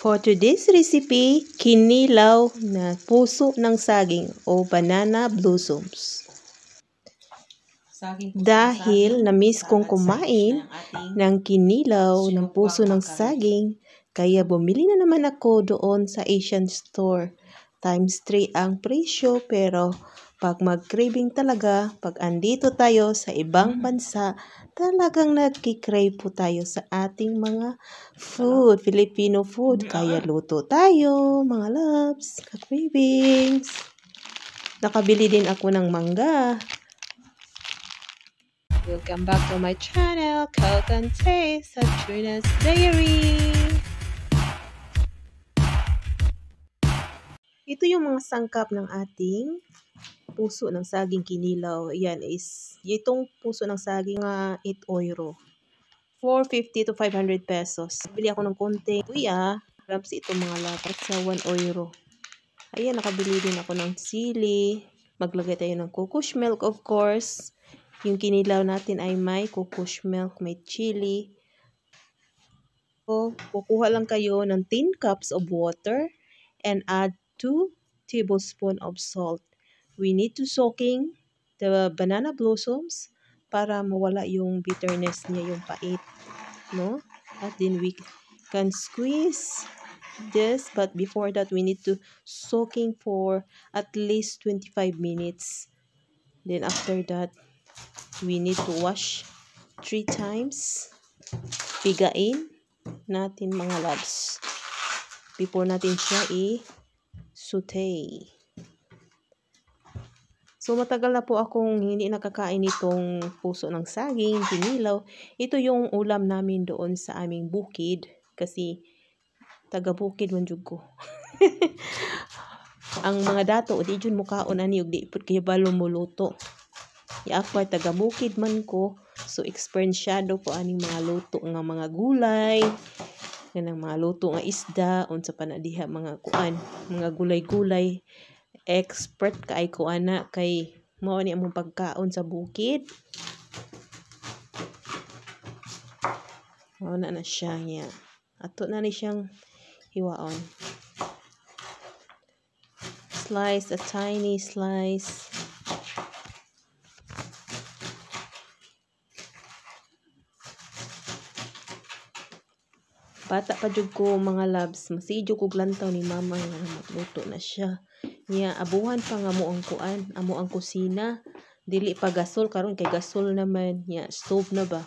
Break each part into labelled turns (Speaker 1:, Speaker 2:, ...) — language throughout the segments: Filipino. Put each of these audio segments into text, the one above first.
Speaker 1: For today's recipe, kinilaw na puso ng saging o banana blossoms. Dahil na-miss kong kumain ng kinilaw ng puso ng saging, kaya bumili na naman ako doon sa Asian store. Times 3 ang presyo, pero pag mag-craving talaga, pag andito tayo sa ibang bansa, talagang nagki-crave po tayo sa ating mga food, Filipino food. Kaya luto tayo, mga loves, ka-cravings. Nakabili din ako ng mangga. Welcome back to my channel, Cook and Taste at Trina's Diary. Ito yung mga sangkap ng ating puso ng saging kinilaw. Yan is, itong puso ng saging nga 8 euro. 450 to 500 pesos. Bili ako ng konti. Kuya, grabs ito mga lapat sa 1 euro. Ayan, nakabili din ako ng sili. Maglagay tayo ng couscous milk, of course. Yung kinilaw natin ay may couscous milk, may chili. So, kukuha lang kayo ng 10 cups of water and add 2 tablespoons of salt. We need to soaking the banana blossoms para mawala yung bitterness niya, yung pait, no? At then we can squeeze this, but before that we need to soaking for at least 25 minutes. Then after that, we need to wash 3 times. Pigain natin mga loves before natin siya i-saute. So matagal na po akong hindi nakakain itong puso ng saging, kinilaw. Ito yung ulam namin doon sa aming bukid kasi taga-bukid man jud ko. Ang mga dato di jud mukaon ani ug di pud kay balo muluto. Ya ako ay taga-bukid man ko, so experienceado ko aning mga luto nga mga gulay, kanang mga luto nga isda, unsa pa na diha mga kuan, mga gulay-gulay. Expert kaay ko ana kay mao ni among pagkaon sa bukid. Mao na siya niya. Ato na ni siyang hiwaon. Slice, a tiny slice. Bata pa jud ko mga loves, masijo kog lantaw ni mama nga magluto na siya. Niya abuhan pa nga mo ang kuan, amo ang kusina. Dili pa gasol karon kay gasol naman, niya stove na ba.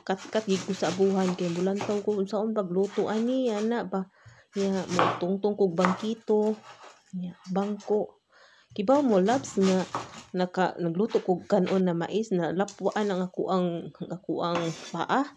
Speaker 1: Kat-kat gid ko sa abuhan kay bulantaw ko unsaon pagluto ani ana ba. Niya mo tungtong kog bangkito, niya bangko. Kibaw mo loves nga nagluto kog kanon na mais na lapwaan ang ako ang paa.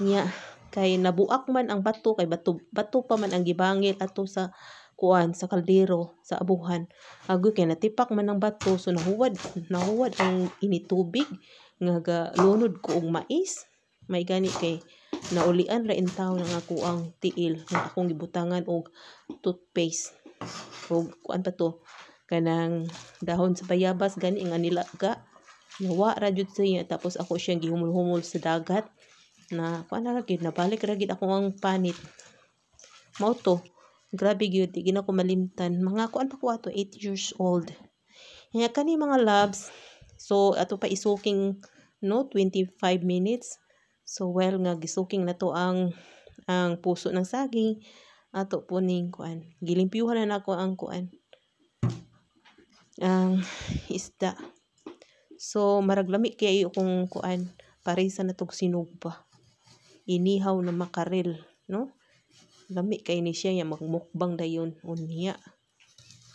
Speaker 1: Niya kay nabuak man ang bato kay bato pa man ang gibangil ato sa kuan sa kaldero sa abuhan. Agoy kay natipak man ang bato, so nahuwad ang initubig nga galunod ko og mais. May gani kay naulian ra in taw nga ako ang tiil nga akong gibutangan og toothpaste og kuan pa to kanang dahon sa bayabas gani nga nilaga. Nawa ra jud siya, tapos ako siyang gihumol-humol sa dagat na kuan ra gid, nabalik ra gid ako ang panit. Mao to, grabe gyud, di gina ko malimtan. Mga kuan pa ko ato 8 years old. Kaya kani mga loves, so ato pa isuking no 25 minutes. So well nga gisuking na to ang puso ng saging, ato po ning kuan. Gilimpyuhan na nako ang kuan. Ang isda. So maraglami kay kung kuan, parisa na tog sinugba. Inihaw na makarel, no? Lami kay ni siya ya magmukbang dayon unya.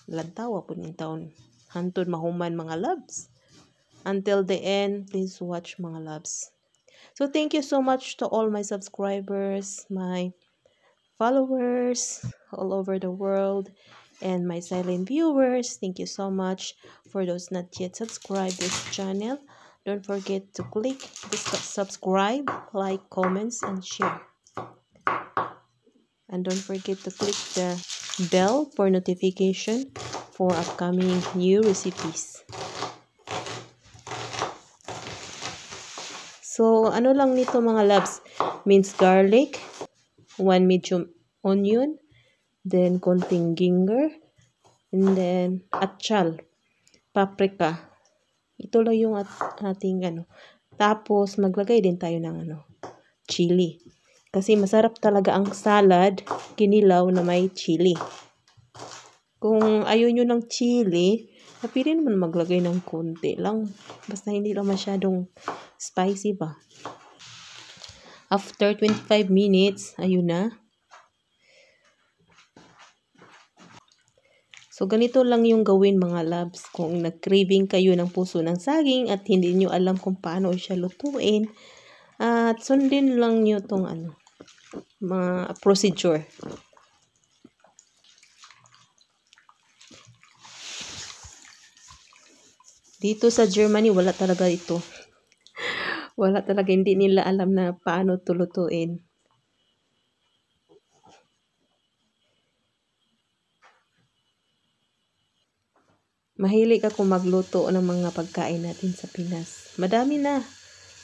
Speaker 1: Lantaw po ning taon. Hantod mahuman mga loves. Until the end, please watch mga loves. So thank you so much to all my subscribers, my followers all over the world, and my silent viewers. Thank you so much. For those not yet subscribed this channel, don't forget to click the subscribe, like, comments, and share. And don't forget to click the bell for notification for upcoming new recipes. So, ano lang nito mga loves, minced garlic, 1 medium onion, then konting ginger, and then atchal, paprika. Ito lang yung ating Tapos maglagay din tayo ng chili. Kasi masarap talaga ang salad kinilaw na may chili. Kung ayaw nyo ng chili, pwede naman maglagay ng konti lang. Basta hindi lang masyadong spicy ba. After 25 minutes, ayun na. So, ganito lang yung gawin mga loves. Kung nag-craving kayo ng puso ng saging at hindi nyo alam kung paano siya lutuin, at sundin lang nyo tong mga procedure. Dito sa Germany, wala talaga ito. Wala talaga, hindi nila alam na paano ito lutuin. Mahilig ako magluto ng mga pagkain natin sa Pinas. Madami na.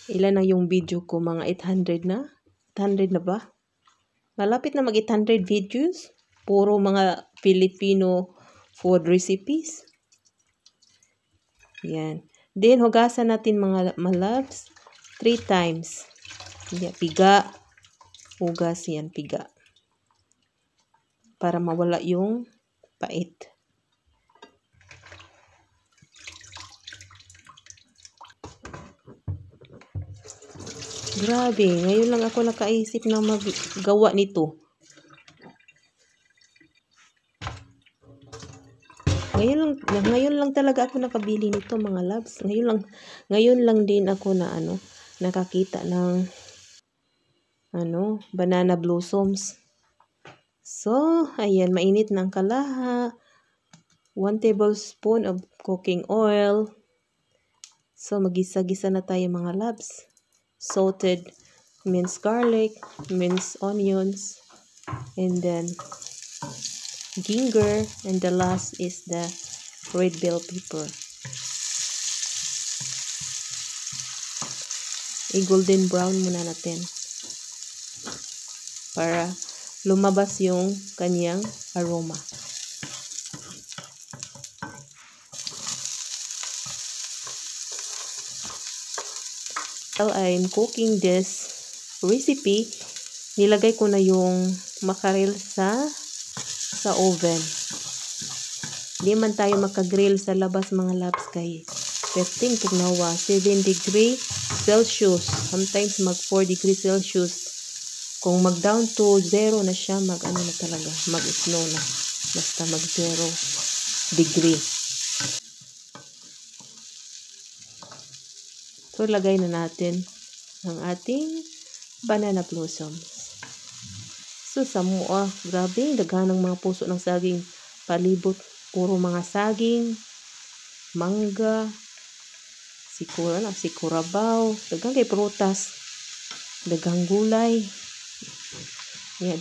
Speaker 1: Ilan na yung video ko? Mga 800 na? 800 na ba? Malapit na mag 800 videos. Puro mga Filipino food recipes. Yan. Then, hugasan natin mga loves 3 times. Yan, piga. Hugas yan, piga. Para mawala yung pait. Grabe, ngayon lang ako nakaisip na maggawa nito. Ngayon lang talaga ako nakabili nito mga loves. Ngayon lang din ako na nakakita ng banana blossoms. So, ayan, mainit ng kalaha. 1 tablespoon of cooking oil. So, magisa-gisa na tayo mga loves. Salted minced garlic, minced onions, and then ginger, and the last is the red bell pepper. I-golden brown muna natin para lumabas yung kanyang aroma. While I'm cooking this recipe, nilagay ko na yung makarel sa oven. Hindi man tayo makagrill sa labas mga loves kay perting tugnawa 7 degree Celsius, sometimes mag 4 degree Celsius. Kung mag down to 0 na siya, na talaga, mag-snow na. Basta mag 0 degree. So, lagay na natin ang ating banana blossoms. So, Samoa, grabe, daghan ng mga puso ng saging. Palibot, puro mga saging, mangga, sikurabaw, daghang kay prutas, daghang gulay.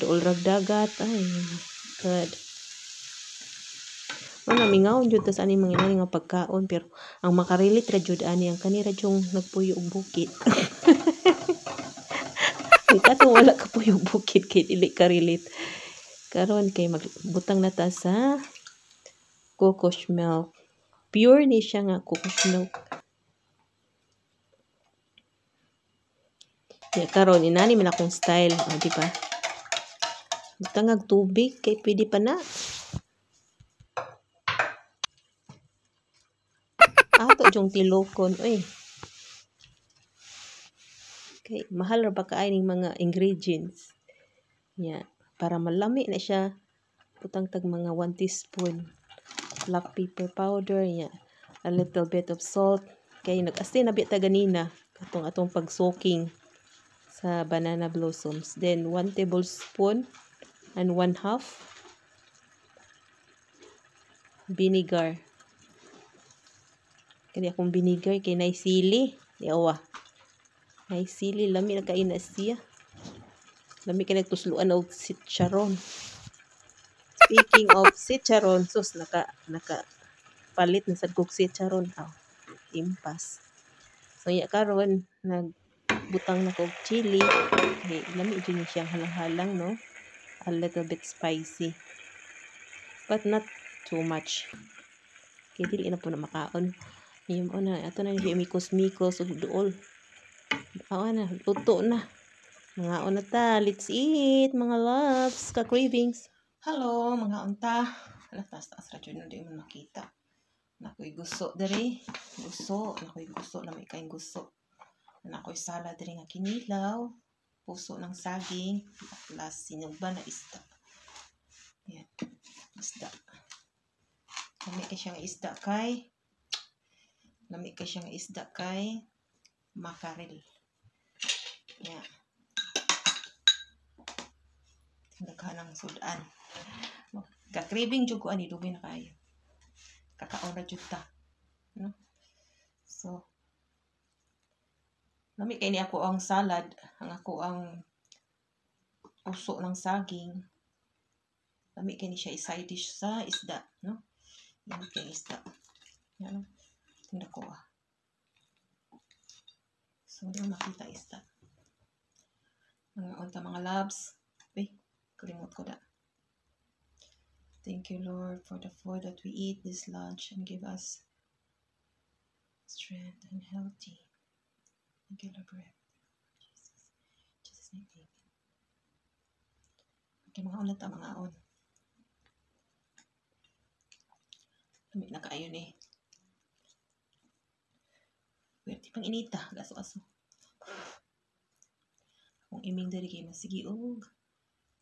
Speaker 1: Dool rag dagat. Ay, good. Mingaon jud tas ani mga nga pagkaon, pero ang makarilit ra jud ani ang kanira jung nagpuyo og bukid. Ito wala ka puyo bukid kay dili ka relate. Karon kay magbutang na ta sa coconut milk. Pure ni siya nga coconut milk. Karon inani man akong style, di ba? Butang tubig kay pwede pa na. Ato yung tilokon, oy. Okay, mahal ra ba kaay ning mga ingredients? Para malami na siya, butang tag mga 1 teaspoon black pepper powder, a little bit of salt. Kay nag-asin na bita ganina atong pag-soaking sa banana blossoms. Then 1 tablespoon and 1/2 vinegar. Kani akong vinegar kay nay sili. Yawa. Nay sili lami na kay na siya. Lami kay nagtusluan og chicharon. Speaking of chicharon, sus naka palit na sad kog chicharon. Impas. So karon butang na kog chili. Okay, lami dyan niya siyang halang-halang, no? A little bit spicy. But not too much. Okay, dili na po na makaon. Yung na, ato na siya mikos-mikos ug duol. Awa na, luto na. Mga na ta, let's eat, mga loves, ka-cravings. Hello, mga unta. Taas-taas radyo na di mo makita. Nakoy gusto diri. Gusto, nakoy gusto, lamay kayong gusto. Nakoy salad diri nga kinilaw. Puso ng saging. Plus sinugba na isda. Yan, isda. Lamay kay siyang isda kay. Lamay kay siyang isda kay. Makarel. Yan. Naghanang sudan. Ka-craving jud ko ani dugay na kayo. Kakaon ra jud ta. No? So, lami kay ni ako ang salad, ang ako ang puso ng saging. Lami kay ni siya side dish sa isda, no? Lami kay isda. Yan. Tingnan ko ah. So, di makita isda. Mga unta mga loves. Uy, kalimot ko da. Thank you, Lord, for the food that we eat this lunch and give us strength and healthy. Thank you, Lord, for Jesus. Jesus' name, amen. Okay, mga ulat ang mga on. Lamig na kaayo ni. Pwede pang inita, gaso-aso. Kung iming dari kayo masigiog,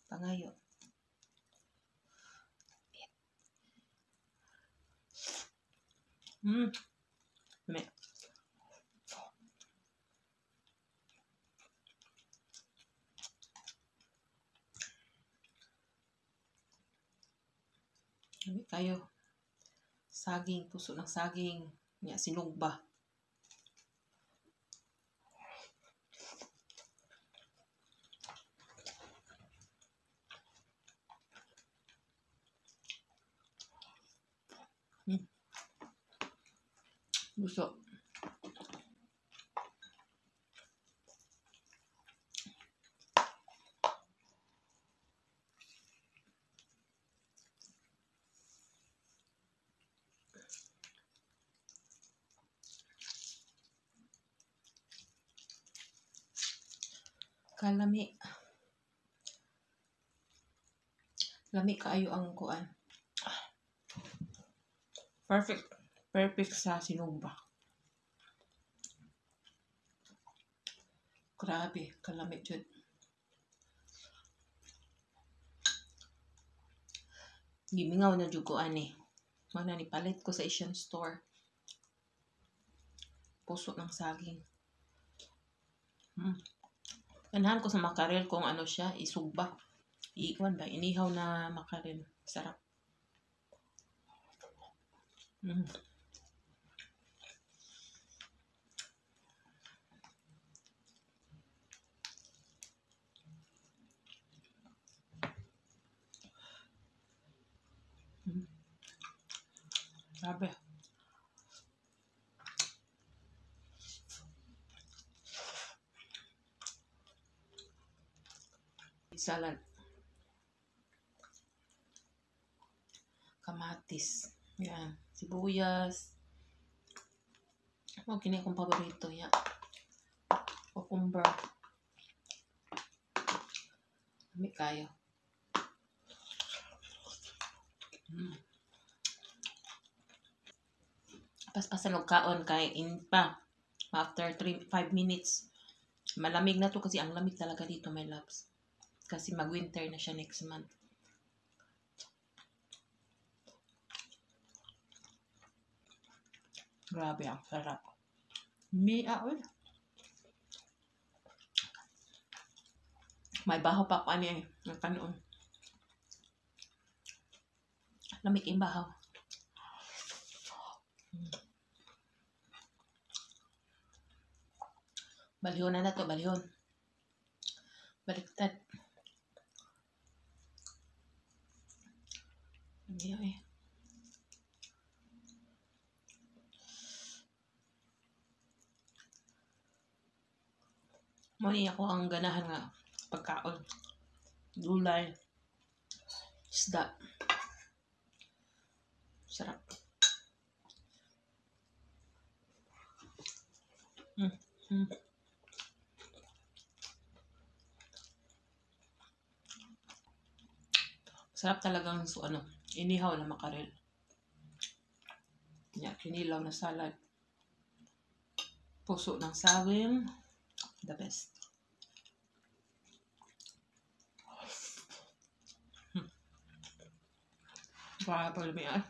Speaker 1: pangayo. Me. Lamig kayo. Saging, puso ng saging. Nga, sinugba. Gusto. Kalami. Lami kaayo ang kuan. Perfect. Perfect sa sinugba. Grabe, kalami jud. Gimingaw na jud ko ani. Mana ni palit ko sa Asian store. Puso ng saging. Ganahan ko sa makarel kung ano siya, isugba. Iikwan ba? Inihaw na makarel. Sarap. Grabe. Salad. Kamatis. Yan. Sibuyas. Kini akong paborito. Yan. Cucumber. Kami kayo. Paspasan og kaon kay pa. After 5 minutes. Malamig na to kasi ang lamig talaga dito, my loves. Kasi mag-winter na siya next month. Grabe, ang sarap. May baho pa pa niya ang kanon. Lamig yung baho. Balihon na to, balihon. Baliktad. Ayan. Mani ako ang ganahan nga pagkaon. Gulay. Isda. Sarap. Sarap talagang inihaw na makarel. Kinilaw na salad. Puso ng saging. The best. Para paglumian.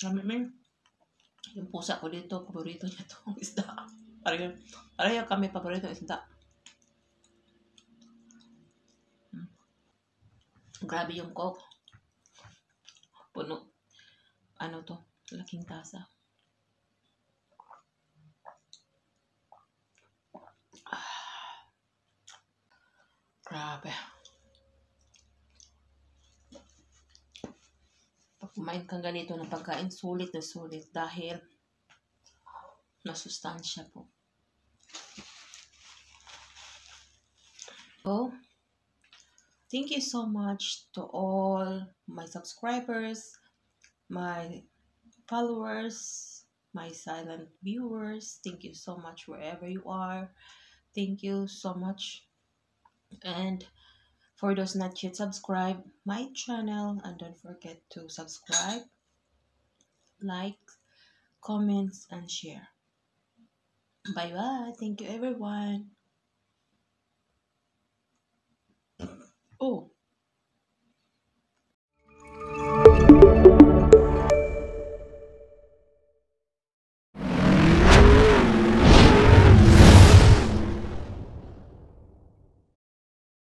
Speaker 1: Namin, yung pusa ko dito, paborito niya itong isda. Pareho kami paborito isda. Grabe yung coke. Puno. Ano to? Laking tasa. Grabe. Pag kumain kang ganito ng pagkain, sulit na sulit dahil nasustansya po. So, thank you so much to all my subscribers, my followers, my silent viewers. Thank you so much wherever you are. Thank you so much. And for those not yet subscribe my channel, and don't forget to subscribe, like, comments, and share. Bye bye. Thank you everyone. Oh.